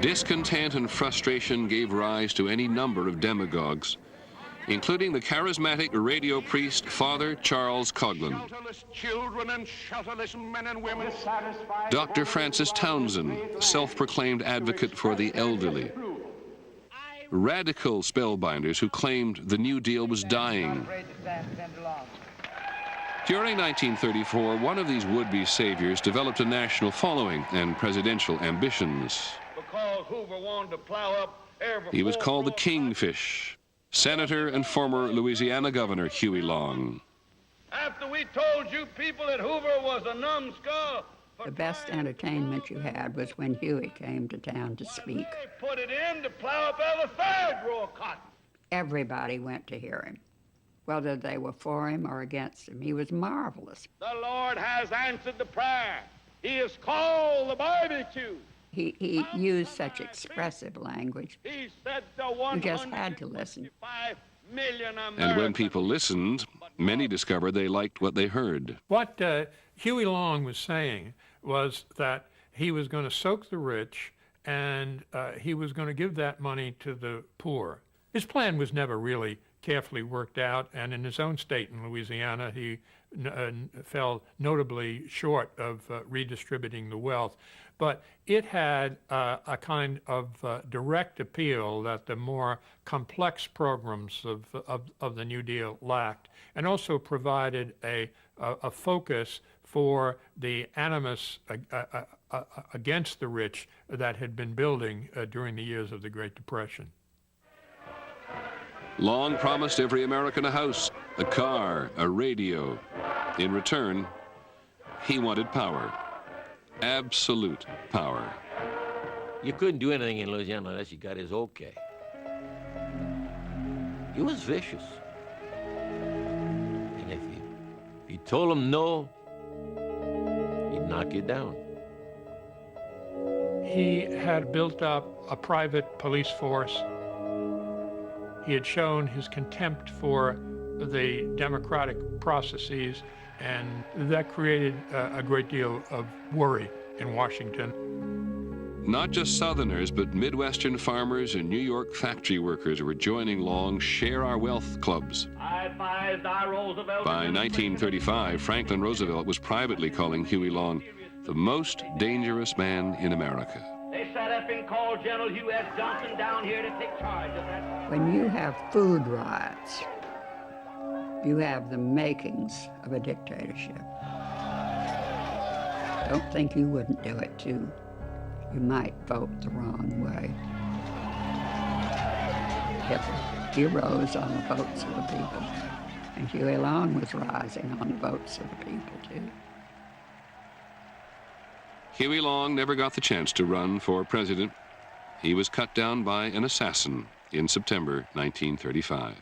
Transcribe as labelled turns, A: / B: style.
A: Discontent and frustration gave rise to any number of demagogues, including the charismatic radio priest Father Charles Coughlin, Dr. Francis Townsend, self-proclaimed advocate for the elderly, radical spellbinders who claimed the New Deal was dying. During 1934, one of these would-be saviors developed a national following and presidential ambitions. He was called the Kingfish. Senator and former Louisiana Governor Huey Long.
B: After we told you people that Hoover was a numbskull.
C: The best entertainment you had was when Huey came to town to speak.
B: They put it in to plow up every third row of cotton.
C: Everybody went to hear him, whether they were for him or against him. He was marvelous.
B: The Lord has answered the prayer. He has called the barbecue.
C: He used such expressive language.
B: He said
C: you just had to listen.
A: And when people listened, many discovered they liked what they heard.
D: What Huey Long was saying was that he was going to soak the rich and he was going to give that money to the poor. His plan was never really carefully worked out, and in his own state in Louisiana, he fell notably short of redistributing the wealth. But it had a kind of direct appeal that the more complex programs of the New Deal lacked, and also provided a focus for the animus against the rich that had been building during the years of the Great Depression.
A: Long promised every American a house, a car, a radio. In return, he wanted power. Absolute power.
E: You couldn't do anything in Louisiana unless you got his okay. He was vicious. And if you told him no, he'd knock you down.
D: He had built up a private police force. He had shown his contempt for the democratic processes, and that created a great deal of worry in Washington.
A: Not just Southerners, but Midwestern farmers and New York factory workers were joining Long Share Our Wealth clubs. By 1935, Franklin Roosevelt was privately calling Huey Long the most dangerous man in America.
B: They sat up and called General Hugh S. Johnson down here to take charge of that.
C: When you have food riots, you have the makings of a dictatorship. Don't think you wouldn't do it too. You might vote the wrong way. He rose on the votes of the people, and Huey Long was rising on the votes of the people too.
A: Huey Long never got the chance to run for president. He was cut down by an assassin in September 1935.